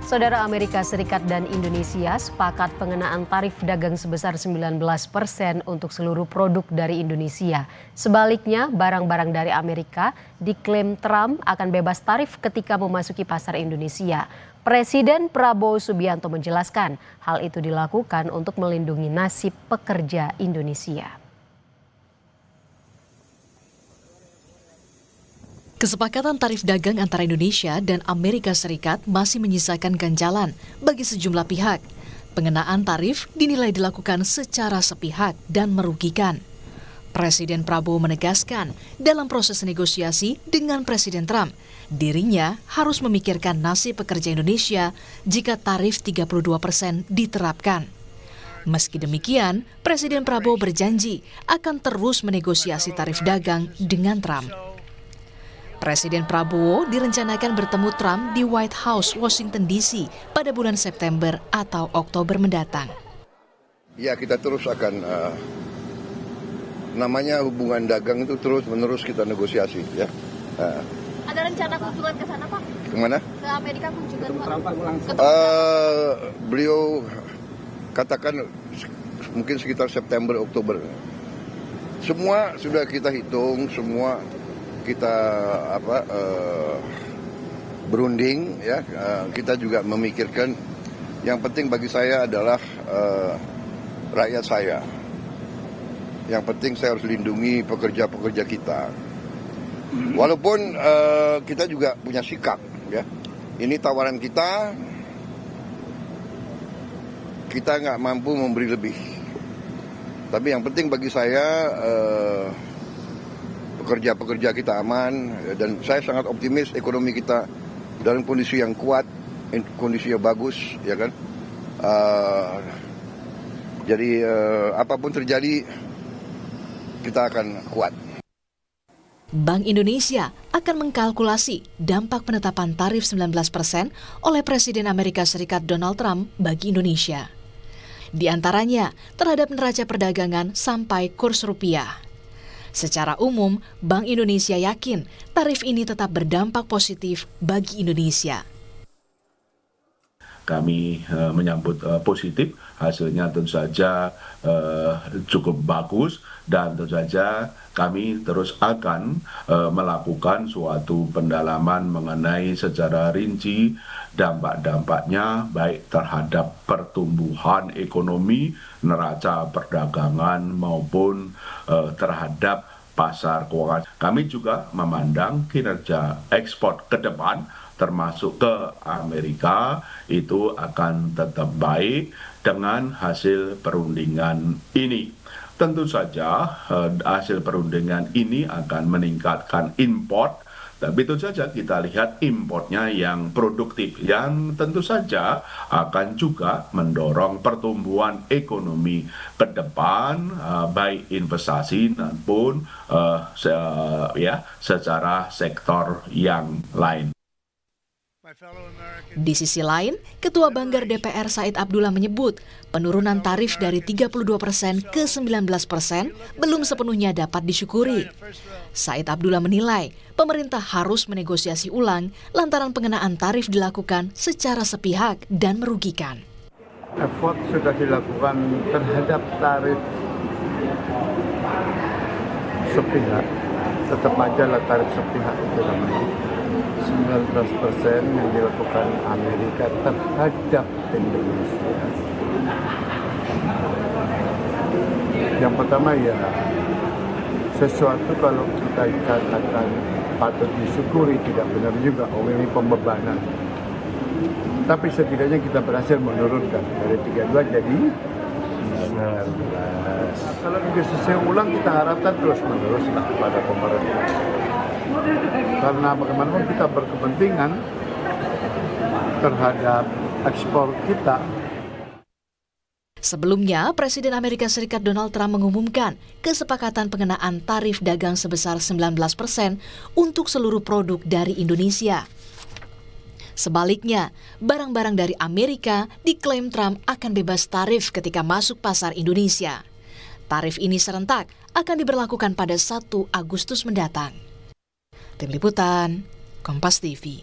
Saudara, Amerika Serikat dan Indonesia sepakat pengenaan tarif dagang sebesar 19% untuk seluruh produk dari Indonesia. Sebaliknya, barang-barang dari Amerika diklaim Trump akan bebas tarif ketika memasuki pasar Indonesia. Presiden Prabowo Subianto menjelaskan hal itu dilakukan untuk melindungi nasib pekerja Indonesia. Kesepakatan tarif dagang antara Indonesia dan Amerika Serikat masih menyisakan ganjalan bagi sejumlah pihak. Pengenaan tarif dinilai dilakukan secara sepihak dan merugikan. Presiden Prabowo menegaskan dalam proses negosiasi dengan Presiden Trump, dirinya harus memikirkan nasib pekerja Indonesia jika tarif 32% diterapkan. Meski demikian, Presiden Prabowo berjanji akan terus menegosiasi tarif dagang dengan Trump. Presiden Prabowo direncanakan bertemu Trump di White House, Washington DC pada bulan September atau Oktober mendatang. Ya, kita terus akan, namanya hubungan dagang itu terus-menerus kita negosiasi. Ya. Ada rencana kunjungan ke sana, Pak? Kemana? Ke Amerika kunjungan, Pak? Beliau katakan mungkin sekitar September, Oktober. Semua sudah kita hitung, semua kita berunding, ya. Kita juga memikirkan yang penting bagi saya adalah rakyat saya. Yang penting saya harus lindungi pekerja-pekerja kita. Walaupun kita juga punya sikap, ya. Ini tawaran kita nggak mampu memberi lebih. Tapi yang penting bagi saya pekerja-pekerja kita aman, dan saya sangat optimis ekonomi kita dalam kondisi yang kuat, kondisi yang bagus, ya kan. Jadi apapun terjadi kita akan kuat. Bank Indonesia akan mengkalkulasi dampak penetapan tarif 19% oleh Presiden Amerika Serikat Donald Trump bagi Indonesia. Di antaranya terhadap neraca perdagangan sampai kurs rupiah. Secara umum, Bank Indonesia yakin tarif ini tetap berdampak positif bagi Indonesia. Kami menyambut positif, hasilnya tentu saja cukup bagus, dan tentu saja kami terus akan melakukan suatu pendalaman mengenai secara rinci dampak-dampaknya baik terhadap pertumbuhan ekonomi, neraca perdagangan maupun terhadap pasar keuangan. Kami juga memandang kinerja ekspor ke depan termasuk ke Amerika itu akan tetap baik dengan hasil perundingan ini. Tentu saja hasil perundingan ini akan meningkatkan import, tapi tentu saja kita lihat importnya yang produktif, yang tentu saja akan juga mendorong pertumbuhan ekonomi ke depan, baik investasi maupun secara sektor yang lain. Di sisi lain, Ketua Banggar DPR Said Abdullah menyebut penurunan tarif dari 32% ke 19% belum sepenuhnya dapat disyukuri. Said Abdullah menilai pemerintah harus menegosiasi ulang lantaran pengenaan tarif dilakukan secara sepihak dan merugikan. Effort sudah dilakukan terhadap tarif sepihak, tetap aja lah tarif sepihak itu namanya. 19% yang dilakukan Amerika terhadap Indonesia. Yang pertama ya, sesuatu kalau kita katakan patut disyukuri tidak benar juga, ini pembebanan. Tapi setidaknya kita berhasil menurunkan dari 32 jadi 19. Kalau negosiasi ulang kita harapkan terus menerus kepada pemerintah. Karena bagaimanapun kita berkepentingan terhadap ekspor kita. Sebelumnya, Presiden Amerika Serikat Donald Trump mengumumkan kesepakatan pengenaan tarif dagang sebesar 19% untuk seluruh produk dari Indonesia. Sebaliknya, barang-barang dari Amerika diklaim Trump akan bebas tarif ketika masuk pasar Indonesia. Tarif ini serentak akan diberlakukan pada 1 Agustus mendatang. Tim Liputan, Kompas TV.